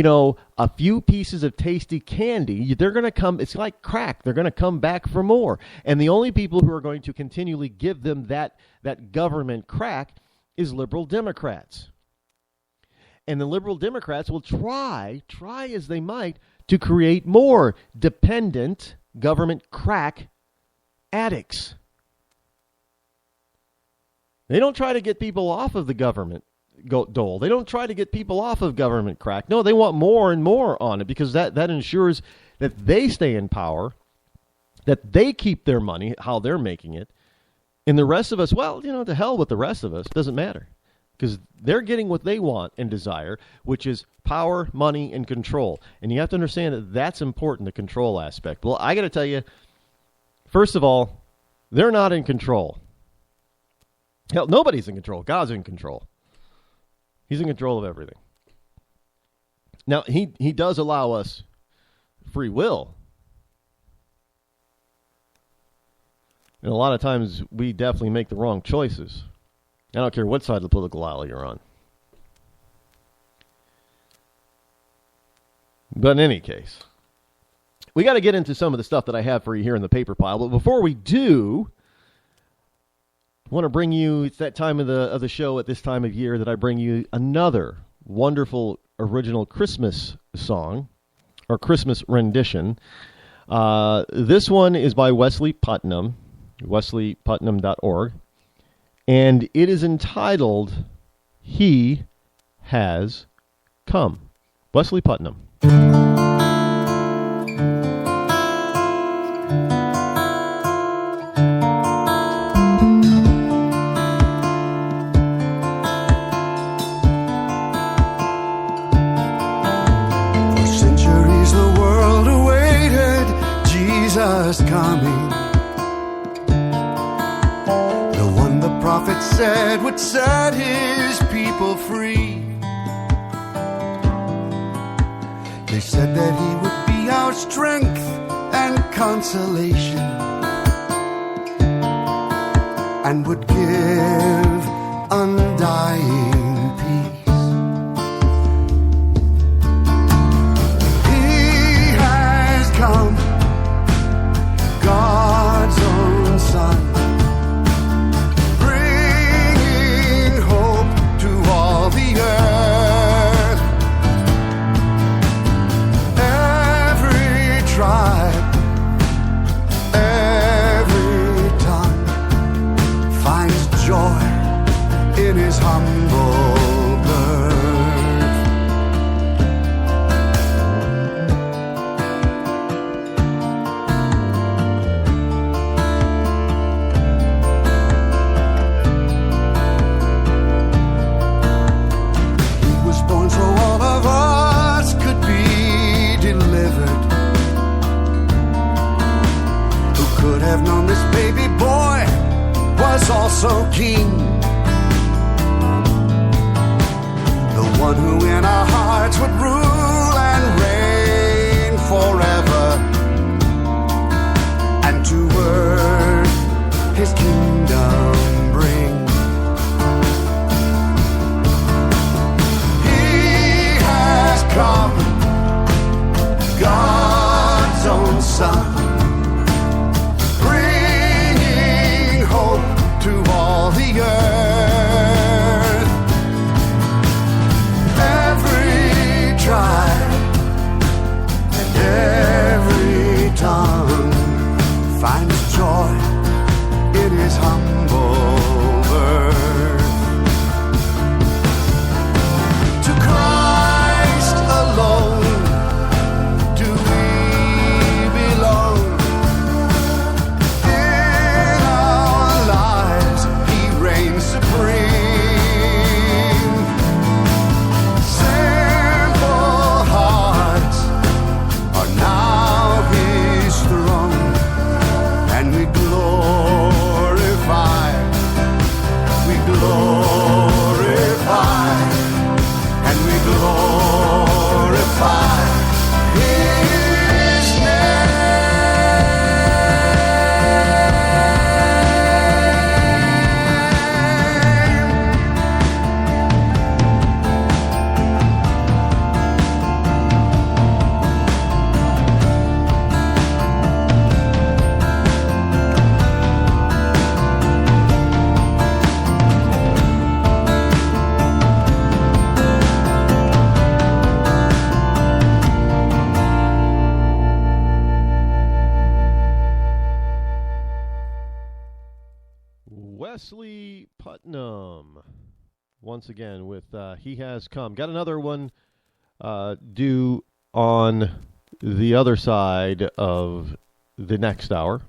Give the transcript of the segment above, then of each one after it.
a few pieces of tasty candy, they're going to come. It's like crack. They're going to come back for more. And the only people who are going to continually give them that government crack is liberal Democrats. And the liberal Democrats will try as they might, to create more dependent government crack addicts. They don't try to get people off of the government dole. They don't try to get people off of government crack. No, they want more and more on it, because that ensures that they stay in power, that they keep their money, how they're making it. And the rest of us, well, to hell with the rest of us. Doesn't matter. Because they're getting what they want and desire, which is power, money, and control. And you have to understand that that's important, the control aspect. Well, I got to tell you, first of all, they're not in control. Hell, nobody's in control. God's in control. He's in control of everything. Now, he does allow us free will. And a lot of times we definitely make the wrong choices. I don't care what side of the political aisle you're on. But in any case, we got to get into some of the stuff that I have for you here in the paper pile. But before we do, I want to bring you, it's that time of the show at this time of year that I bring you another wonderful original Christmas song, or Christmas rendition. This one is by Wesley Putnam, wesleyputnam.org. And it is entitled, He Has Come. Wesley Putnam. For centuries the world awaited Jesus coming. The prophet said would set his people free. They said that he would be our strength and consolation, and would give undying peace. He has come, God's own Son, the earth. Every tribe, every tongue finds joy in his humble birth. So all of us could be delivered. Who could have known this baby boy was also king? The one who in our hearts would rule and reign forever, and to earth his kingdom bring. Come, God's own Son, bringing hope to all the earth. Every tribe and every tongue finds joy in his humble birth. To Christ alone do we belong. Dolly Putnam once again with He Has Come. Got another one due on the other side of the next hour.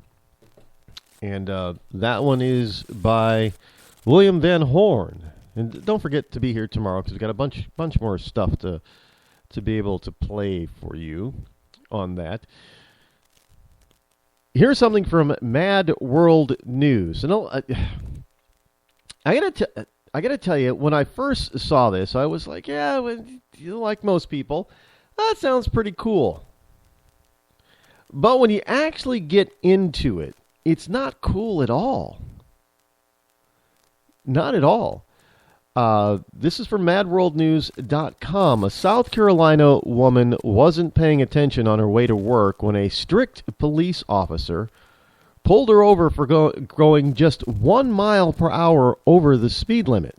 And that one is by William Van Horn. And don't forget to be here tomorrow because we've got a bunch more stuff to be able to play for you on that. Here's something from Mad World News. And I gotta tell you, when I first saw this, I was like, yeah, like most people, that sounds pretty cool. But when you actually get into it, it's not cool at all. Not at all. This is from MadWorldNews.com. A South Carolina woman wasn't paying attention on her way to work when a strict police officer pulled her over for going just 1 mile per hour over the speed limit.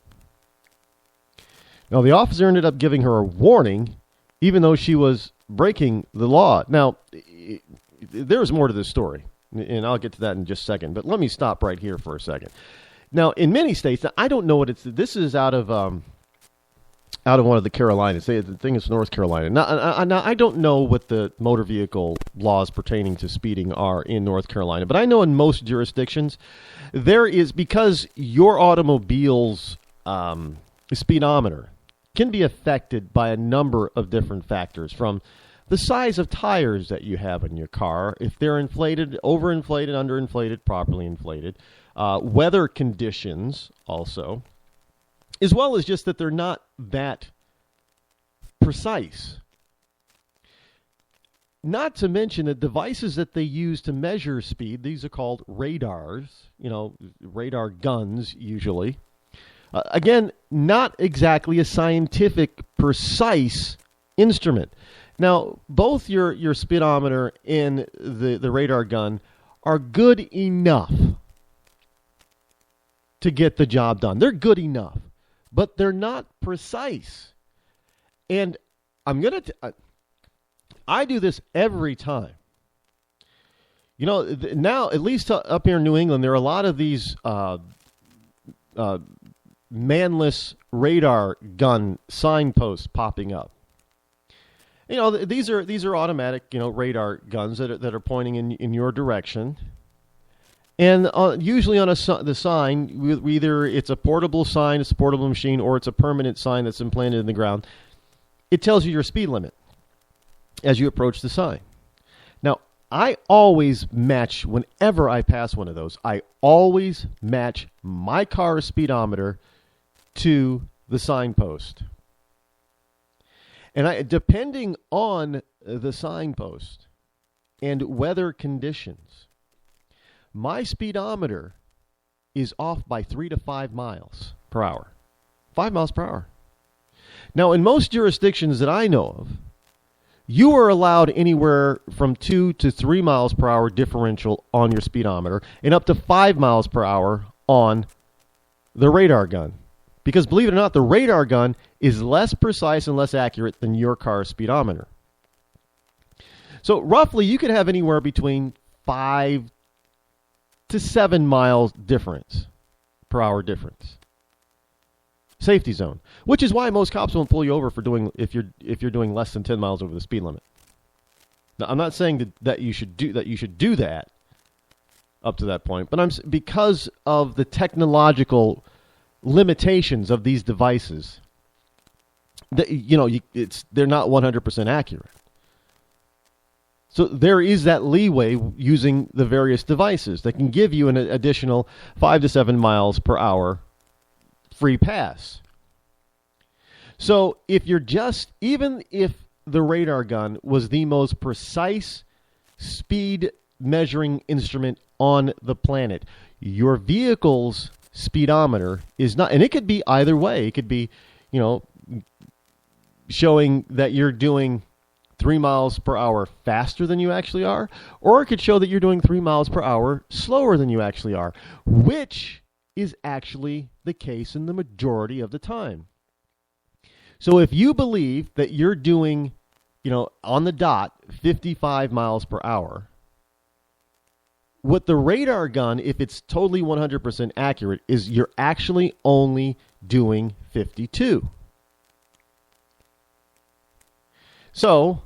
Now, the officer ended up giving her a warning, even though she was breaking the law. Now, there's more to this story, and I'll get to that in just a second. But let me stop right here for a second. Now, in many states, I don't know what this is out of one of the Carolinas. The thing is North Carolina. Now, I don't know what the motor vehicle laws pertaining to speeding are in North Carolina, but I know in most jurisdictions there is, because your automobile's speedometer can be affected by a number of different factors, from the size of tires that you have in your car, if they're inflated, overinflated, underinflated, properly inflated, weather conditions also, as well as just that they're not that precise. Not to mention the devices that they use to measure speed. These are called radars, radar guns usually. Again, not exactly a scientific, precise instrument. Now, both your speedometer and the radar gun are good enough to get the job done. They're good enough, but they're not precise. And I do this every time. Now, at least up here in New England, there are a lot of these manless radar gun signposts popping up. These are automatic, radar guns that are pointing in your direction. And usually on the sign, either it's a portable sign, it's a portable machine, or it's a permanent sign that's implanted in the ground. It tells you your speed limit as you approach the sign. Now, I always match, whenever I pass one of those, I always match my car's speedometer to the signpost. And depending on the signpost and weather conditions, my speedometer is off by 3 to 5 miles per hour. 5 miles per hour. Now, in most jurisdictions that I know of, you are allowed anywhere from 2 to 3 miles per hour differential on your speedometer and up to 5 miles per hour on the radar gun. Because believe it or not, the radar gun is less precise and less accurate than your car's speedometer. So roughly, you could have anywhere between 5 to 7 miles difference, per hour difference. Safety zone, which is why most cops won't pull you over for if you're doing less than 10 miles over the speed limit. Now, I'm not saying that you should do that up to that point, but because of the technological limitations of these devices, they're not 100% accurate. So there is that leeway using the various devices that can give you an additional 5 to 7 miles per hour free pass. So even if the radar gun was the most precise speed measuring instrument on the planet, your vehicle's speedometer is not, and it could be either way. It could be, showing that you're doing 3 miles per hour faster than you actually are, or it could show that you're doing 3 miles per hour slower than you actually are, which is actually the case in the majority of the time. So if you believe that you're doing, on the dot, 55 miles per hour, what the radar gun, if it's totally 100% accurate, is you're actually only doing 52. So,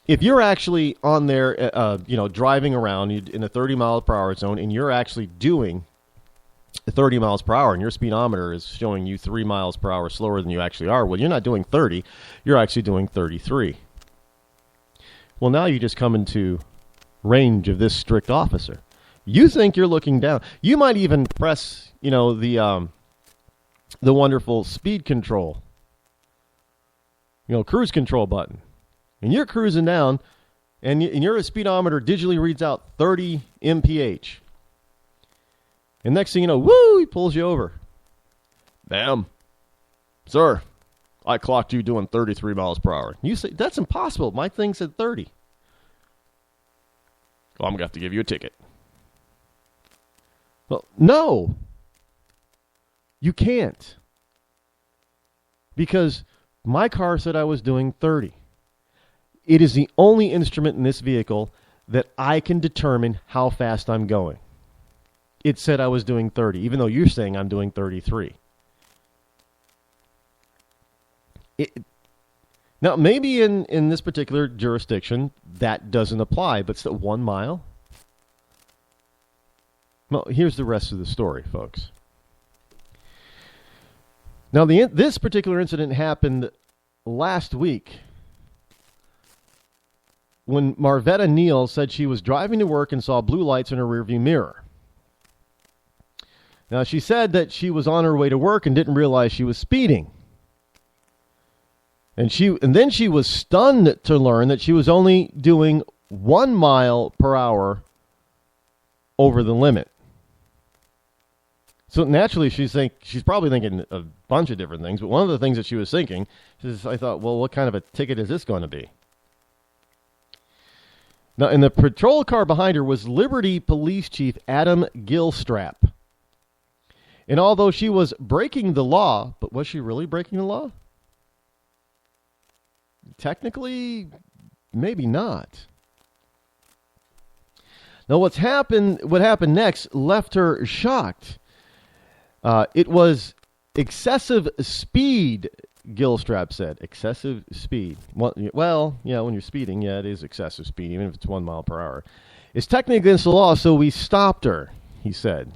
if you're actually on there, driving around in a 30 mile per hour zone, and you're actually doing 30 miles per hour, and your speedometer is showing you 3 miles per hour slower than you actually are, well, you're not doing 30, you're actually doing 33. Well, now you just come into range of this strict officer. You think you're looking down. You might even press, the wonderful speed control, cruise control button. And you're cruising down, and your speedometer digitally reads out 30 mph. And next thing you know, woo, he pulls you over. Ma'am, sir, I clocked you doing 33 miles per hour. You say, that's impossible. My thing said 30. Well, I'm going to have to give you a ticket. Well, no. You can't. Because my car said I was doing 30. It is the only instrument in this vehicle that I can determine how fast I'm going. It said I was doing 30, even though you're saying I'm doing 33. Now, maybe in this particular jurisdiction, that doesn't apply, but still 1 mile? Well, here's the rest of the story, folks. Now, this particular incident happened last week when Marvetta Neal said she was driving to work and saw blue lights in her rearview mirror. Now, she said that she was on her way to work and didn't realize she was speeding. And then she was stunned to learn that she was only doing 1 mile per hour over the limit. So naturally, she's probably thinking a bunch of different things. But one of the things that she was thinking is, I thought, well, what kind of a ticket is this going to be? Now, in the patrol car behind her was Liberty Police Chief Adam Gilstrap. And although she was breaking the law, but was she really breaking the law? Technically, maybe not. Now, what happened next left her shocked. It was excessive speed, Gilstrap said. Excessive speed. Well, yeah, when you're speeding, yeah, it is excessive speed, even if it's 1 mile per hour. It's technically against the law, so we stopped her, he said.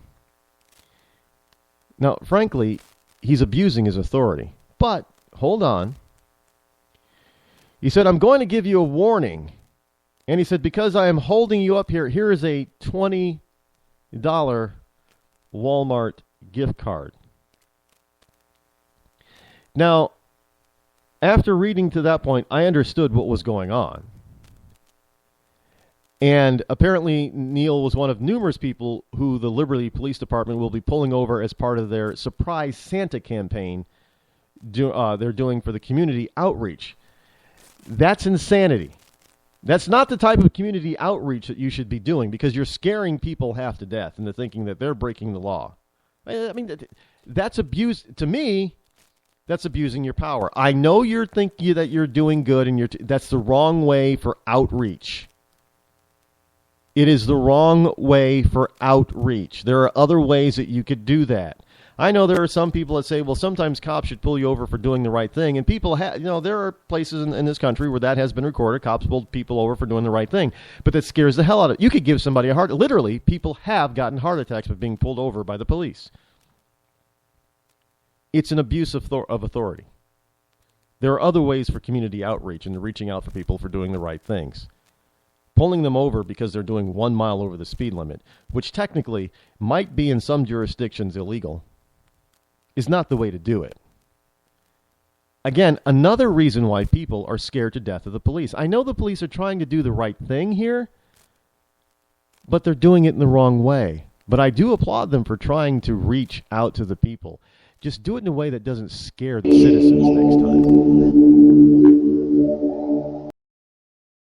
Now, frankly, he's abusing his authority. But, hold on. He said, I'm going to give you a warning. And he said, because I am holding you up here, here is a $20 Walmart gift card. Now, after reading to that point, I understood what was going on. And apparently, Neal was one of numerous people who the Liberty Police Department will be pulling over as part of their Surprise Santa campaign they're doing for the community outreach. That's insanity. That's not the type of community outreach that you should be doing, because you're scaring people half to death into thinking that they're breaking the law. I mean, that's abuse. To me, that's abusing your power. I know you're thinking that you're doing good, and that's the wrong way for outreach. It is the wrong way for outreach. There are other ways that you could do that. I know there are some people that say, well, sometimes cops should pull you over for doing the right thing. And people there are places in this country where that has been recorded. Cops pulled people over for doing the right thing. But that scares the hell out of it. You could give somebody literally, people have gotten heart attacks by being pulled over by the police. It's an abuse of authority. There are other ways for community outreach and reaching out for people for doing the right things. Pulling them over because they're doing 1 mile over the speed limit, which technically might be in some jurisdictions illegal, is not the way to do it. Again, another reason why people are scared to death of the police. I know the police are trying to do the right thing here, but they're doing it in the wrong way. But I do applaud them for trying to reach out to the people. Just do it in a way that doesn't scare the citizens next time.